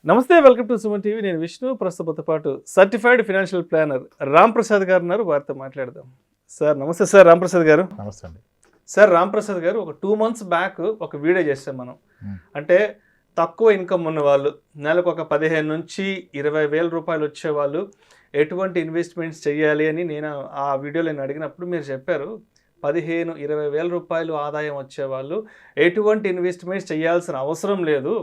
నమస్తే, welcome to Suman TV. నేను విష్ణు. ప్రస్తుతంతో పాటు certified financial planner Ram Prasad గారు ఉన్నారు. వారితో మాట్లాడదాం. సార్ నమస్తే. సార్ రామ్ ప్రసాద్ గారు. నమస్తే అండి. సార్ రామ్ ప్రసాద్ గారు, ఒక 2 months బ్యాక్ ఒక వీడియో చేస్తాం మనం. అంటే తక్కువ ఇన్కమ్ ఉన్న వాళ్ళు, నెలకు ఒక 15 నుంచి 20,000 రూపాయలు వచ్చేవాళ్ళు ఎటువంటి ఇన్వెస్ట్మెంట్స్ చేయాలి అని నేను ఆ వీడియోలో నేను అడిగినప్పుడు మీరు చెప్పారు 15-20,000 రూపాయలు ఆదాయం వచ్చేవాళ్ళు ఎటువంటి ఇన్వెస్ట్మెంట్స్ చేయాల్సిన అవసరం లేదు,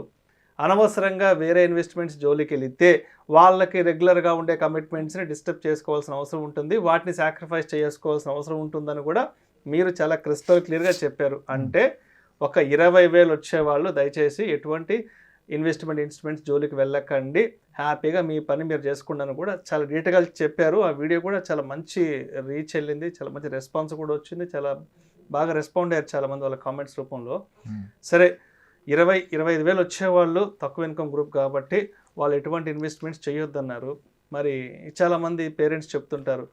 అనవసరంగా వేరే ఇన్వెస్ట్మెంట్స్ జోలికి వెళితే వాళ్ళకి రెగ్యులర్గా ఉండే కమిట్మెంట్స్ని డిస్టర్బ్ చేసుకోవాల్సిన అవసరం ఉంటుంది, వాటిని సాక్రిఫైస్ చేసుకోవాల్సిన అవసరం ఉంటుందని కూడా మీరు చాలా క్రిస్టల్ క్లియర్గా చెప్పారు. అంటే ఒక 20,000 వచ్చేవాళ్ళు దయచేసి ఎటువంటి ఇన్వెస్ట్మెంట్స్ జోలికి వెళ్ళకండి, హ్యాపీగా మీ పని మీరు చేసుకుంటాను కూడా చాలా డీటెయిల్గా చెప్పారు. ఆ వీడియో కూడా చాలా మంచి రీచ్ వెళ్ళింది, చాలా మంచి రెస్పాన్స్ కూడా వచ్చింది, చాలా బాగా రెస్పాండ్ అయ్యారు చాలామంది వాళ్ళ కామెంట్స్ రూపంలో. సరే, 20-25,000 వచ్చేవాళ్ళు తక్కువ ఇన్కమ్ గ్రూప్ కాబట్టి వాళ్ళు ఎటువంటి ఇన్వెస్ట్మెంట్స్ చేయొద్దన్నారు. మరి చాలామంది పేరెంట్స్ చెప్తుంటారు,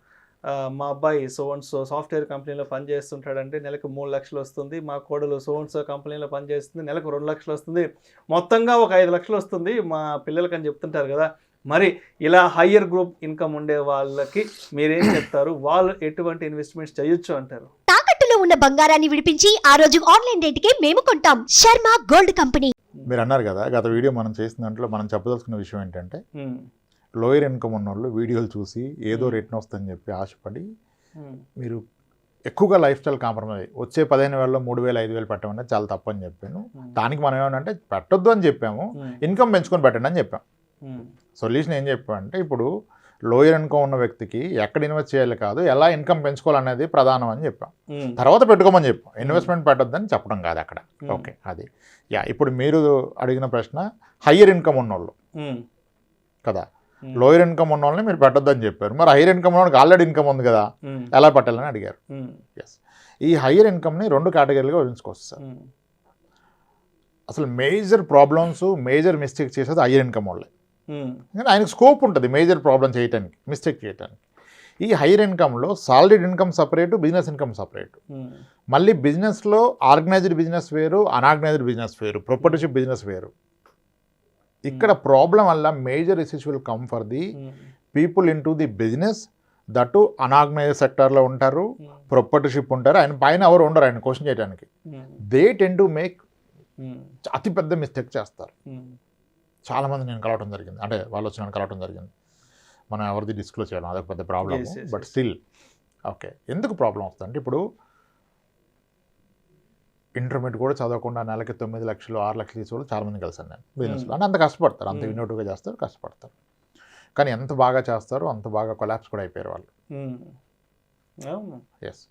మా అబ్బాయి సో సాఫ్ట్వేర్ కంపెనీలో పనిచేస్తుంటాడంటే నెలకు 3 లక్షలు వస్తుంది, మా కోడలు సో కంపెనీలో పనిచేస్తుంది నెలకు 2 లక్షలు వస్తుంది, మొత్తంగా ఒక 5 లక్షలు వస్తుంది మా పిల్లలకి అని చెప్తుంటారు కదా. మరి ఇలా హయ్యర్ గ్రూప్ ఇన్కమ్ ఉండే వాళ్ళకి మీరేం చెప్తారు? వాళ్ళు ఎటువంటి ఇన్వెస్ట్మెంట్స్ చేయొచ్చు అంటారు? తాకట్టులో ఉన్న బంగారాన్ని విడిపించి ఆ రోజు ఆన్లైన్ రేటుకే మేము కొంటాం. Sharma gold company. మీరు అన్నారు కదా, గత వీడియో మనం చేసిన దాంట్లో మనం చెప్పదలుచుకున్న విషయం ఏంటంటే, లోయర్ ఇన్కమ్ ఉన్న వాళ్ళు వీడియోలు చూసి ఏదో రేట్ని వస్తుందని చెప్పి ఆశపడి మీరు ఎక్కువగా లైఫ్ స్టైల్ కాంప్రమైజ్ వచ్చే 15,000లో 3,000 5,000 పెట్టమనేది చాలా తప్పని చెప్పాను. దానికి మనం ఏమన్నా పెట్టొద్దు అని చెప్పాము, ఇన్కమ్ పెంచుకొని పెట్టండి అని చెప్పాం. సొల్యూషన్ ఏం చెప్పామంటే, ఇప్పుడు లోయర్ ఇన్కమ్ ఉన్న వ్యక్తికి ఎక్కడ ఇన్వెస్ట్ చేయాలి కాదు, ఎలా ఇన్కమ్ పెంచుకోవాలనేది ప్రధానం అని చెప్పాం. తర్వాత పెట్టుకోమని చెప్పాం, ఇన్వెస్ట్మెంట్ పెట్టొద్దని చెప్పడం కాదు అక్కడ. ఓకే, అది ఇప్పుడు మీరు అడిగిన ప్రశ్న హయ్యర్ ఇన్కమ్ ఉన్నోళ్ళు కదా, లోయర్ ఇన్కమ్ ఉన్న వాళ్ళని మీరు పెట్టొద్దని చెప్పారు. మరి హైయర్ ఇన్కమ్ ఉన్న వాళ్ళకి ఆల్రెడీ ఇన్కమ్ ఉంది కదా, ఎలా పెట్టాలని అడిగారు. ఎస్, ఈ హయ్యర్ ఇన్కమ్ని 2 కేటగిరీలుగా విభజించుకోవచ్చు సార్. అసలు మేజర్ ప్రాబ్లమ్స్, మేజర్ మిస్టేక్ చేసేది హయ్యర్ ఇన్కమ్ వాళ్ళే. కానీ ఆయనకు స్కోప్ ఉంటుంది మేజర్ ప్రాబ్లం చేయడానికి, మిస్టేక్ చేయడానికి. ఈ హైయర్ ఇన్కమ్లో solid income separate, business income separate. మళ్ళీ బిజినెస్లో ఆర్గనైజ్డ్ బిజినెస్ వేరు, అన్ఆర్గనైజ్డ్ బిజినెస్ వేరు, ప్రొపర్టర్షిప్ బిజినెస్ వేరు. ఇక్కడ ప్రాబ్లం వల్ల major issues will come for the people in to the business, that అన్ఆర్గనైజ్డ్ సెక్టార్లో ఉంటారు, ప్రొపర్టర్షిప్ ఉంటారు, ఆయన పైన ఎవరు ఉండరు ఆయన క్వశ్చన్ చేయడానికి. దే టెన్ టు మేక్ అతిపెద్ద మిస్టేక్ చేస్తారు. చాలామంది నేను కలవటం జరిగింది, అంటే వాళ్ళు వచ్చి నన్ను కలవటం జరిగింది. మనం ఎవరిది డిస్క్లోజ్ చేయడం అదొక పెద్ద ప్రాబ్లం. బట్ స్టిల్ ఓకే, ఎందుకు ప్రాబ్లం వస్తుందంటే, ఇప్పుడు ఇంటర్మీడియట్ కూడా చదవకుండా నెలకి 9 లక్షలు 6 లక్షలు తీసుకోవాలి చాలామంది కలిసాను నేను బిజినెస్లో. అంటే అంత కష్టపడతారు, అంత ఇన్నోటివ్గా చేస్తారు, కష్టపడతారు. కానీ ఎంత బాగా చేస్తారో అంత బాగా కొలాప్స్ కూడా అయిపోయారు వాళ్ళు. ఎస్,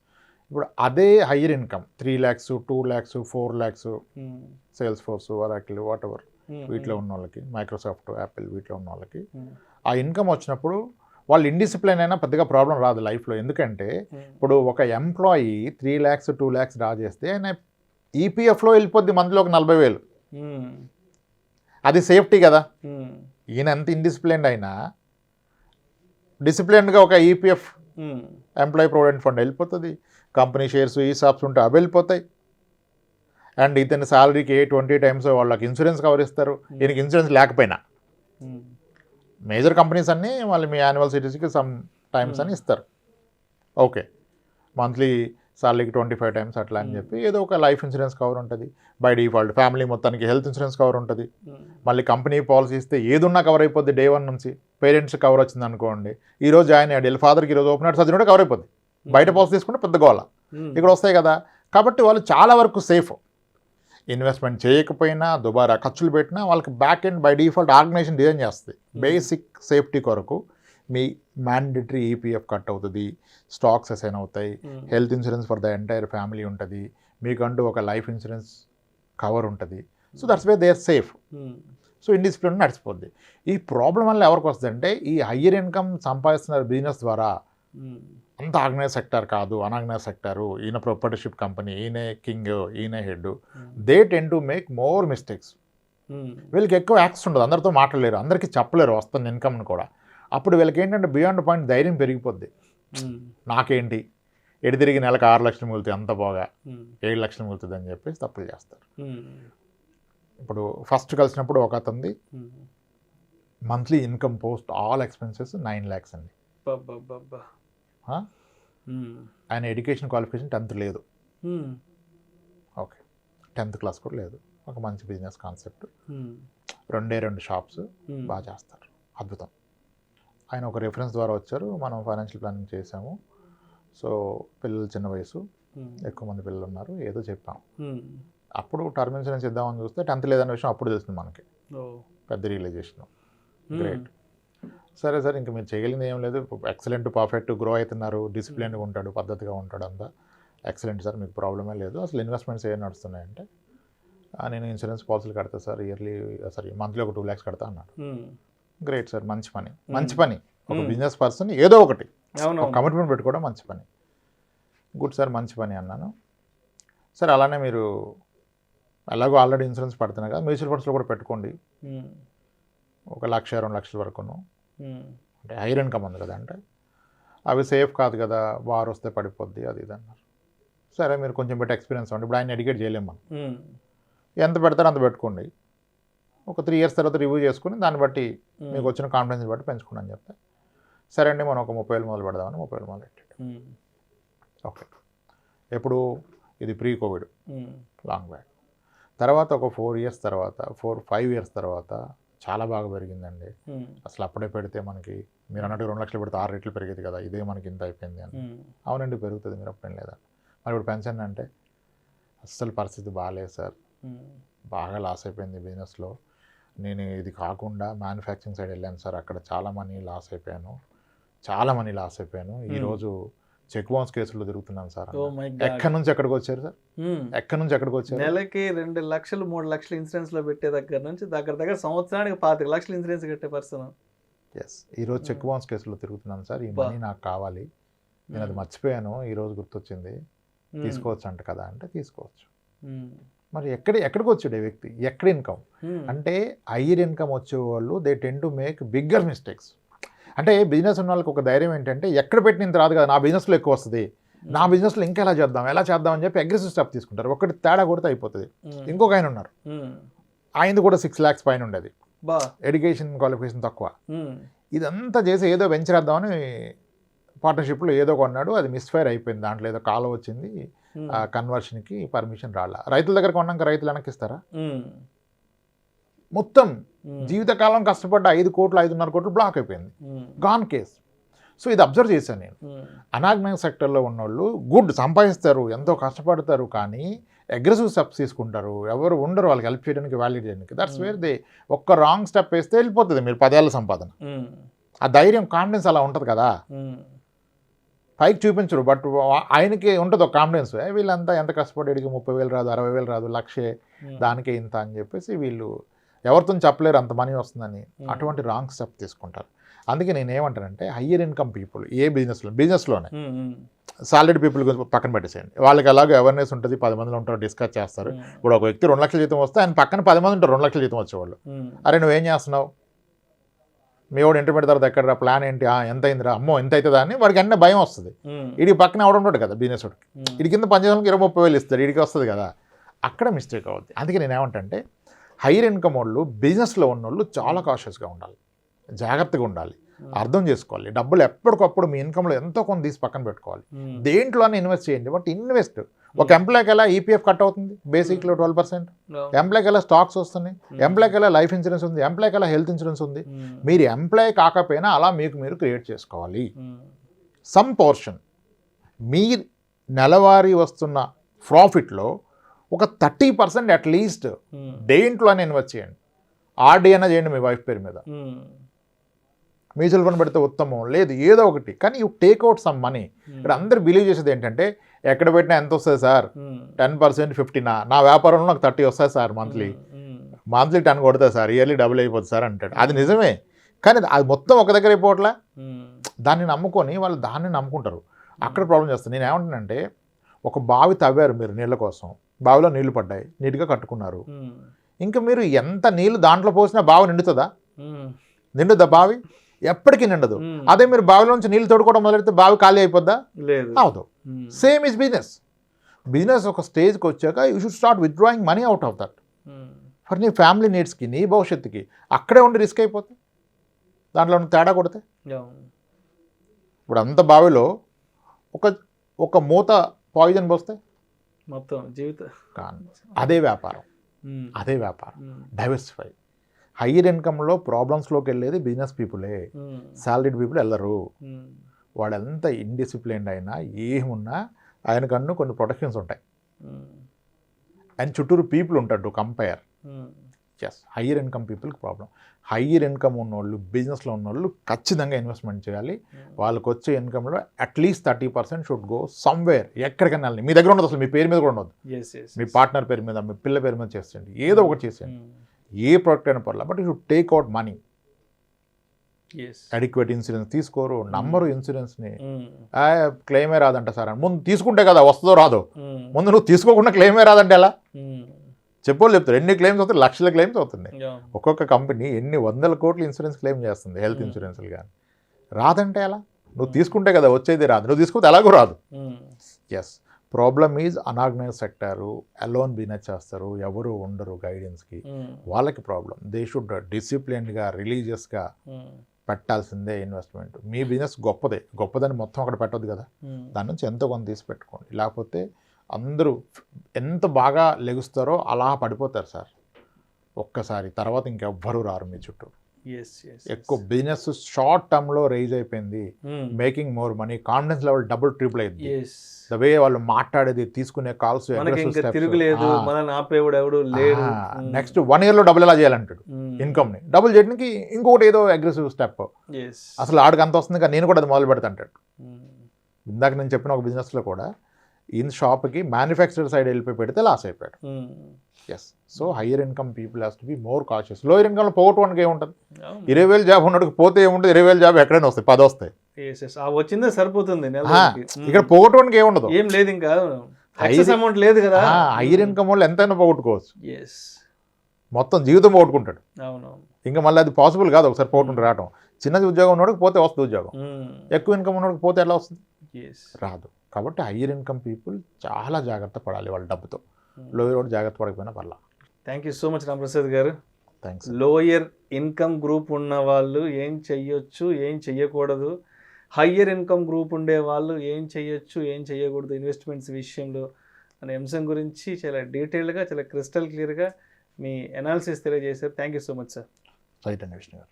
ఇప్పుడు అదే higher income 3 lakhs 2 lakhs 4 lakhs sales force, Oracle, what ever వీటిలో ఉన్న వాళ్ళకి, మైక్రోసాఫ్ట్, యాపిల్ వీటిలో ఉన్న వాళ్ళకి ఆ ఇన్కమ్ వచ్చినప్పుడు వాళ్ళు ఇండిసిప్లిన్ అయినా పెద్దగా ప్రాబ్లం రాదు లైఫ్లో. ఎందుకంటే ఇప్పుడు ఒక ఎంప్లాయీ 3 lakhs 2 lakhs డ్రా చేస్తే ఆయన ఈపీఎఫ్లో వెళ్ళిపోద్ది మంత్లో ఒక 40,000. అది సేఫ్టీ కదా. ఈయన ఎంత ఇండిసిప్లిన్డ్ అయినా డిసిప్లిన్డ్గా ఒక ఈపీఎఫ్ ఎంప్లాయీ ప్రొవిడెంట్ ఫండ్ వెళ్ళిపోతుంది, కంపెనీ షేర్స్ ఈ షాప్స్ ఉంటే అవి వెళ్ళిపోతాయి. అండ్ ఇతని శాలరీకి 20 times వాళ్ళకి ఇన్సూరెన్స్ కవర్ ఇస్తారు. ఈయనకి ఇన్సూరెన్స్ లేకపోయినా మేజర్ కంపెనీస్ అన్నీ వాళ్ళు మీ యాన్యువల్ సిటీస్కి సమ్ టైమ్స్ అని ఇస్తారు. ఓకే, మంత్లీ శాలరీకి 25 times అట్లా అని చెప్పి ఏదో ఒక లైఫ్ ఇన్సూరెన్స్ కవర్ ఉంటుంది. బై డిఫాల్ట్ ఫ్యామిలీ మొత్తానికి హెల్త్ ఇన్సూరెన్స్ కవర్ ఉంటుంది. మళ్ళీ కంపెనీ పాలసీ ఇస్తే ఏదున్నా కవర్ అయిపోద్ది. డే 1 నుంచి పేరెంట్స్ కవర్ వచ్చింది అనుకోండి, ఈరోజు జాయిన్ అయ్యాడు, ఫాదర్కి ఈరోజు ఓపెన్ హార్ట్ సర్జరీ కూడా కవర్ అయిపోద్ది. బయట పాలసీ తీసుకుంటే పెద్ద గోళ, ఇక్కడ వస్తాయి కదా. కాబట్టి వాళ్ళు చాలా వరకు సేఫ్. ఇన్వెస్ట్మెంట్ చేయకపోయినా దుబారా ఖర్చులు పెట్టినా వాళ్ళకి back end by default organization design చేస్తుంది. బేసిక్ సేఫ్టీ కొరకు మీ మ్యాండేటరీ ఈపీఎఫ్ కట్ అవుతుంది, స్టాక్స్ అసైన్ అవుతాయి, health insurance for the entire family ఉంటుంది, మీకంటూ ఒక లైఫ్ ఇన్సూరెన్స్ కవర్ ఉంటుంది. So that's way they are safe. So indiscipline నడిచిపోద్ది. ఈ ప్రాబ్లం వల్ల ఎవరికి వస్తుందంటే, ఈ హయ్యర్ ఇన్కమ్ సంపాదిస్తున్నారు బిజినెస్ ద్వారా, అంత ఆర్గనైజ్ సెక్టార్ కాదు, అన్ఆర్గనైజ్ సెక్టారు, ఈయన ప్రొపర్టర్షిప్ కంపెనీ, ఈయనే కింగ్, ఈయనే head. They ten to make more mistakes. వీళ్ళకి ఎక్కువ యాక్సెస్ ఉండదు, అందరితో మాట్లాడలేరు, అందరికీ చెప్పలేరు వస్తున్న ఇన్కమ్ని కూడా. అప్పుడు వీళ్ళకి ఏంటంటే బియాండ్ పాయింట్ ధైర్యం పెరిగిపోద్ది. నాకేంటి ఎడి తిరిగి నెలకు 6 లక్షలు మిగులుతాయి, అంత బాగా 7 లక్షలు మిగులుతుంది అని చెప్పేసి తప్పులు చేస్తారు. ఇప్పుడు ఫస్ట్ కలిసినప్పుడు ఒక అతనిది monthly income post all expenses 9 lakhs అండి. అబ్బబ్బబ్బబ్బా. ఆ? మ్మ్. ఆయన ఎడ్యుకేషన్ క్వాలిఫికేషన్ 10th లేదు. మ్మ్. ఓకే, 10th క్లాస్ కూడా లేదు. ఒక మంచి బిజినెస్ కాన్సెప్ట్, మ్మ్. 2 షాప్స్, మ్మ్. బాగా చేస్తారు, అద్భుతం. ఆయన ఒక రెఫరెన్స్ ద్వారా వచ్చారు, మనం ఫైనాన్షియల్ ప్లానింగ్ చేసాము. సో పిల్లలు చిన్న వయసు, మ్మ్. ఎక్కువ మంది పిల్లలు ఉన్నారు, ఏదో చెప్పాం. మ్మ్. అప్పుడు టర్మ్ ఇన్సూరెన్స్ ఇద్దామని చూస్తే 10th లేదన్న విషయం అప్పుడు తెలిసింది మనకి, ఓ. పెద్ద రియలైజేషన్. మ్మ్. గ్రేట్. సరే సార్, ఇంకా మీరు చేయగలిగింది ఏం లేదు, ఎక్సలెంట్, పర్ఫెక్ట్, గ్రో అవుతున్నారు, డిసిప్లిన్గా ఉంటాడు, పద్ధతిగా ఉంటాడు, అంతా ఎక్సలెంట్ సార్, మీకు ప్రాబ్లమే లేదు. అసలు ఇన్వెస్ట్మెంట్స్ ఏం నడుస్తున్నాయంటే, నేను ఇన్సూరెన్స్ పాలసీలు కడతా సార్, మంత్లీ ఒక 2 lakhs కడతా అన్నాడు. మ్మ్. గ్రేట్ సార్, మంచి పని, మంచి పని. ఒక బిజినెస్ పర్సన్ ఏదో ఒకటి అవును. కమిట్మెంట్ పెట్టుకోవడం మంచి పని. గుడ్ సార్, మంచి పని అన్నాను. సరే, అలానే మీరు ఎలాగో ఆల్రెడీ ఇన్సూరెన్స్ పడుతున్నాయి కదా, మ్యూచువల్ ఫండ్స్లో కూడా పెట్టుకోండి, మ్మ్. 1 లక్ష 2 లక్షల వరకును, మ్మ్. అంటే హైర్ ఇన్కమ్ ఉంది కదా, అంటే అవి సేఫ్ కాదు కదా, వారు వస్తే పడిపోద్ది, అది ఇది అన్నారు. సరే, మీరు కొంచెం బట్టి ఎక్స్పీరియన్స్ ఉంది, ఇప్పుడు ఆయన ఎడ్యుకేట్ చేయలేము మనం, మ్మ్. ఎంత పెడతారో అంత పెట్టుకోండి, ఒక 3 years తర్వాత రివ్యూ చేసుకుని దాన్ని బట్టి మీకు వచ్చిన కాన్ఫిడెన్స్ బట్టి పెంచుకోండి అని చెప్తే, సరే అండి మనం ఒక 30,000 మొదలు పెడదామని 30,000 మొదలు పెట్టాడు. మ్మ్. ఓకే, ఎప్పుడు ఇది ప్రీ కోవిడ్, మ్మ్. Long back. తర్వాత ఒక 4 years తర్వాత 4-5 years తర్వాత చాలా బాగా పెరిగిందండి. మ్మ్. అసలు అప్పుడే పెడితే మనకి మీరు అన్నట్టు 2 లక్షలు పెడితే 6 రెట్లు పెరిగేది కదా, ఇదే మనకి ఇంత అయిపోయింది అని. మ్మ్. అవునండి, పెరుగుతుంది, మీరు అప్పుడేం లేదా. మరి ఇప్పుడు పెన్షన్ అంటే అస్సలు పరిస్థితి బాగాలేదు సార్, మ్మ్. బాగా లాస్ అయిపోయింది బిజినెస్లో. నేను ఇది కాకుండా మ్యానుఫ్యాక్చరింగ్ సైడ్ వెళ్ళాను సార్, అక్కడ చాలా మనీ లాస్ అయిపోయాను. ఈరోజు చెక్ బౌన్స్ కేసుల్లో తిరుగుతున్నాను సార్. Oh my God. ఎక్కడి నుంచి ఎక్కడికి వచ్చారు సార్, మ్మ్. ఎక్కడి నుంచి ఎక్కడికి వచ్చారు? నెలకి 2 లక్షలు 3 లక్షలు ఇన్సూరెన్స్ లో పెట్టే దగ్గర నుంచి దగ్గర సంవత్సరానికి 25 లక్షలు ఇన్సూరెన్స్ కట్టే పర్సన్. ఎస్, ఈరోజు చెక్ బౌన్స్ కేసులో తిరుగుతున్నాను సార్, ఈ మనీ నాకు కావాలి, నేను అది మర్చిపోయాను, ఈరోజు గుర్తొచ్చింది, తీసుకోవచ్చు అంట కదా అంటే తీసుకోవచ్చు. మరి ఎక్కడికి వచ్చాడు ఈ వ్యక్తి, ఎక్కడ ఇన్కమ్ అంటే హైయర్ ఇన్కమ్ వచ్చేవాళ్ళు they ten to make bigger mistakes. అంటే బిజినెస్ ఉన్న వాళ్ళకి ఒక ధైర్యం ఏంటంటే ఎక్కడ పెట్టిన ఇంత రాదు కదా, నా బిజినెస్లో ఎక్కువ వస్తుంది, నా బిజినెస్లో ఇంకా ఎలా చేద్దాం అని చెప్పి అగ్రెసివ్ స్టెప్ తీసుకుంటారు. ఒకటి తేడా కొడితే అయిపోతుంది. ఇంకొక ఆయన ఉన్నారు, ఆయనది కూడా 6 lakhs పైన ఉండేది, ఎడ్యుకేషన్ క్వాలిఫికేషన్ తక్కువ, ఇదంతా చేసి ఏదో వెంచర్ వేద్దామని పార్ట్నర్షిప్లో ఏదో కొన్నాడు, అది మిస్ఫైర్ అయిపోయింది, దాంట్లో ఏదో కాలం వచ్చింది, కన్వర్షన్కి పర్మిషన్ రాలా. రైతుల దగ్గర కొన్నాక రైతులు వెనక్కిస్తారా? మొత్తం జీవితకాలం కష్టపడ్డ 5 కోట్లు 5.5 కోట్లు బ్లాక్ అయిపోయింది, గాన్ కేస్. సో ఇది అబ్జర్వ్ చేశాను నేను. అనాగ్నైజ్ సెక్టర్లో ఉన్నోళ్ళు గుడ్ సంపాదిస్తారు, ఎంతో కష్టపడతారు, కానీ అగ్రెసివ్ స్టెప్స్ తీసుకుంటారు, ఎవరు ఉండరు వాళ్ళకి హెల్ప్ చేయడానికి, వాల్యూట్ చేయడానికి. దట్స్ వేర్ దే ఒక్క రాంగ్ స్టెప్ వేస్తే వెళ్ళిపోతుంది మీరు 10 ఏళ్ళ సంపాదన. ఆ ధైర్యం, కాన్ఫిడెన్స్ అలా ఉంటుంది కదా, పైకి చూపించరు, బట్ ఆయనకి ఉంటుంది ఒక కాన్ఫిడెన్స్, వీళ్ళంతా ఎంత కష్టపడి 30,000 రాదు, 60,000 రాదు, 1,00,000 దానికే ఇంత అని చెప్పేసి వీళ్ళు ఎవరితో చెప్పలేరు అంత మనీ వస్తుందని, అటువంటి రాంగ్ స్టెప్ తీసుకుంటారు. అందుకే నేను ఏమంటానంటే హయ్యర్ ఇన్కమ్ పీపుల్ ఏ బిజినెస్లోనే సాలరీడ్ పీపుల్ గురించి పక్కన పెట్టేసేయండి, వాళ్ళకి ఎలాగో అవేర్నెస్ ఉంటుంది, 10 మందిలో ఉంటారు, డిస్కస్ చేస్తారు. ఇప్పుడు ఒక వ్యక్తి 2 లక్షల జీతం వస్తే ఆయన పక్కన 10 మంది ఉంటారు 2 లక్షల జీతం వచ్చేవాళ్ళు. అరే నువ్వేం చేస్తున్నావు, మీ వాడు ఇంటర్మీడియట్ తర్వాత ఎక్కడ ప్లాన్ ఏంటి, ఎంత అయిందిరా, అమ్మో ఎంత అవుతుందా అని వాడికి అన్నీ భయం వస్తుంది. వీడికి పక్కన ఎవడు ఉంటాడు కదా బిజినెస్ వాడికి, వీడి కింద పనిచేయడానికి 20-30 ఇస్తాడు, వీడికి వస్తుంది కదా, అక్కడ మిస్టేక్ అవుద్ది. అందుకే నేను ఏమంటే హైయర్ ఇన్కమ్ వాళ్ళు బిజినెస్లో ఉన్నోళ్ళు చాలా కాషియస్గా ఉండాలి, జాగ్రత్తగా ఉండాలి, అర్థం చేసుకోవాలి. డబ్బులు ఎప్పటికప్పుడు మీ ఇన్కమ్లో ఎంతో కొంత తీసి పక్కన పెట్టుకోవాలి, దేంట్లోనే ఇన్వెస్ట్ చేయండి. బట్ ఇన్వెస్ట్ ఒక ఎంప్లాయ్కి ఎలా ఈపీఎఫ్ కట్ అవుతుంది బేసిక్లో 12%, ఎంప్లాయ్కి ఎలా స్టాక్స్ వస్తున్నాయి, ఎంప్లాయ్కి ఎలా లైఫ్ ఇన్సూరెన్స్ ఉంది, ఎంప్లాయ్కి ఎలా హెల్త్ ఇన్సూరెన్స్ ఉంది. మీరు ఎంప్లాయ్ కాకపోయినా అలా మీకు మీరు క్రియేట్ చేసుకోవాలి. సమ్ పోర్షన్ మీ నెలవారీ వస్తున్న ప్రాఫిట్లో ఒక 30% అట్లీస్ట్ దేంట్లోనే ఇన్వెస్ట్ చేయండి. ఆర్డీ అయినా చేయండి మీ వైఫ్ పేరు మీద, మ్యూచువల్ ఫండ్ పెడితే ఉత్తమం, లేదు ఏదో ఒకటి, కానీ యూ టేక్అవుట్ సమ్ మనీ. ఇక్కడ అందరు బిలీవ్ చేసేది ఏంటంటే ఎక్కడ పెట్టినా ఎంత వస్తుంది సార్, 10% 15, నా వ్యాపారంలో నాకు 30 వస్తాయి సార్, మంత్లీ 10 కొడతా సార్, ఇయర్లీ డబుల్ అయిపోతుంది సార్ అంటాడు. అది నిజమే, కానీ అది మొత్తం ఒక దగ్గర అయిపోవట్లా. దాన్ని నమ్ముకొని వాళ్ళు దాన్ని నమ్ముకుంటారు, అక్కడ ప్రాబ్లం చేస్తారు. నేను ఏమంటానంటే ఒక బావి తవ్వారు మీరు నీళ్ళ కోసం, బావిలో నీళ్లు పడ్డాయి, నీట్గా కట్టుకున్నారు, ఇంకా మీరు ఎంత నీళ్ళు దాంట్లో పోసినా బావి నిండుతుందా? నిండుద్దా బావి? ఎప్పటికీ నిండదు. అదే మీరు బావిలోంచి నీళ్ళు తోడుకోవడం మొదలెడితే బావి ఖాళీ అయిపోద్దా? అవదు. సేమ్ ఈజ్ బిజినెస్ ఒక స్టేజ్కి వచ్చాక you should start withdrawing money out of that for నీ ఫ్యామిలీ నీడ్స్కి, నీ భవిష్యత్తుకి. అక్కడే ఉండి రిస్క్ అయిపోతుంది. దాంట్లో ఉన్న తేడా కొడితే అవును. ఇప్పుడు అంత బావిలో ఒక మూత పాయిజన్ పోస్తే మొత్తం జీవితం. కానీ అదే వ్యాపారం, డైవర్సిఫై. హయ్యర్ ఇన్కమ్లో ప్రాబ్లమ్స్లోకి వెళ్ళేది బిజినెస్ పీపులే, సాలరీడ్ పీపుల్ వెళ్ళరు. వాడు ఎంత ఇండిసిప్లిన్డ్ అయినా ఏమున్నా ఆయనకన్ను కొన్ని ప్రొటెక్షన్స్ ఉంటాయి, అండ్ చుట్టూరు పీపుల్ ఉంటాడు to compare. Yes, higher income పీపుల్కి ప్రాబ్లం. హయ్యర్ ఇన్కమ్ ఉన్నోళ్ళు, బిజినెస్లో ఉన్నోళ్ళు ఖచ్చితంగా ఇన్వెస్ట్మెంట్ చేయాలి. వాళ్ళకి వచ్చే ఇన్కమ్లో అట్లీస్ట్ 30% షుడ్ గో సమ్వేర్, ఎక్కడికైనా వెళ్ళండి. మీ దగ్గర ఉండదు, అసలు మీ పేరు మీద కూడా ఉండదు, మీ పార్ట్నర్ పేరు మీద, మీ పిల్ల పేరు మీద చేసేయండి, ఏదో ఒకటి చేసేయండి, ఏ ప్రోడక్ట్ అయినా పర్లేదు, but you should take out money. Adequate insurance తీసుకోరు, నమ్మరు ఇన్సూరెన్స్ని. క్లెయిమే రాదంట సార్ అని. ముందు తీసుకుంటే కదా వస్తుందో రాదో, ముందు నువ్వు తీసుకోకుండా క్లెయిమే రాదంటే ఎలా చెప్పోళ్ళు చెప్తారు. ఎన్ని క్లెయిమ్స్ అవుతాయి, లక్షల క్లెయిమ్స్ అవుతుంది. ఒక్కొక్క కంపెనీ ఎన్ని 100 కోట్ల ఇన్సూరెన్స్ క్లెయిమ్ చేస్తుంది, హెల్త్ ఇన్సూరెన్స్లు కానీ. రాదంటే ఎలా? నువ్వు తీసుకుంటే కదా వచ్చేది, రాదు. నువ్వు తీసుకుంటే ఎలాగో రాదు. Yes, problem is unorganized sector, alone business చేస్తారు, ఎవరు ఉండరు గైడెన్స్కి, వాళ్ళకి ప్రాబ్లం. దే షుడ్ డిసిప్లిన్డ్గా, రిలీజియస్గా పెట్టాల్సిందే ఇన్వెస్ట్మెంట్. మీ బిజినెస్ గొప్పదని మొత్తం అక్కడ పెట్టొద్దు కదా, దాని నుంచి ఎంతో కొంత తీసి పెట్టుకోండి. లేకపోతే అందరూ ఎంత బాగా లెగుస్తారో అలా పడిపోతారు సార్ ఒక్కసారి, తర్వాత ఇంకెవ్వరూ రారు మీ చుట్టూ. ఎక్కువ బిజినెస్ షార్ట్ టర్మ్లో రైజ్ అయిపోయింది, making more money, confidence level double triple అయింది. ద వే వాళ్ళు మాట్లాడేది, తీసుకునే కాల్స్, నెక్స్ట్ 1 yearలో డబుల్ ఎలా చేయాలంటాడు ఇన్కమ్ని. డబుల్ చేయడానికి ఇంకొకటి ఏదో అగ్రెసివ్ స్టెప్, అసలు ఆడికి అంత వస్తుంది కానీ నేను కూడా అది మొదలు పెడతా అంటాడు. ఇందాక నేను చెప్పిన ఒక బిజినెస్లో కూడా ఇన్ షాప్కి మ్యానుఫ్యాక్చరర్ సైడ్ వెళ్ళిపోయి పెడితే లాస్ అయిపోయాడు. Yes, so higher income people has to be more cautious. Lower ఇన్కమ్లో పోగొట్టుకోవడానికి ఏముంటుంది? 20,000 జాబ్ ఉన్నట్టుకు పోతే ఏముంటుంది? 20,000 జాబ్ ఎక్కడైనా వస్తాయి, 10 వస్తాయి, వచ్చిందే సరిపోతుంది. ఇక్కడ పోగొట్టుకోవడానికి ఏముండదు, ఏం లేదు, ఇంకా అమౌంట్ లేదు కదా. హయ్యర్ ఇన్కమ్ వాళ్ళు ఎంతైనా పోగొట్టుకోవచ్చు, మొత్తం జీవితం పోగొట్టుకుంటాడు. ఇంకా మళ్ళీ అది పాసిబుల్ కాదు ఒకసారి పోగొట్టుకుంటూ రావడం. చిన్నది ఉద్యోగం ఉన్నోడికి పోతే వస్తుంది ఉద్యోగం, ఎక్కువ ఇన్కమ్ ఉన్నోడికి పోతే ఎలా వస్తుంది? రాదు. కాబట్టి హయ్యర్ ఇన్కమ్ పీపుల్ చాలా జాగ్రత్త పడాలి వాళ్ళ డబ్బుతో. లోయర్ కూడా జాగ్రత్త పడకపోయినా పర్లా. Thank you so much Ramprasad గారు. థ్యాంక్స్. లోయర్ ఇన్కమ్ గ్రూప్ ఉన్న వాళ్ళు ఏం చెయ్యొచ్చు, ఏం చెయ్యకూడదు, హయ్యర్ ఇన్కమ్ గ్రూప్ ఉండే వాళ్ళు ఏం చెయ్యొచ్చు, ఏం చెయ్యకూడదు ఇన్వెస్ట్మెంట్స్ విషయంలో అనే అంశం గురించి చాలా డీటెయిల్డ్గా, చాలా క్రిస్టల్ క్లియర్గా మీ అనాలిసిస్ తెలియజేశారు. Thank you so much sir. Right అండి విష్ణు గారు.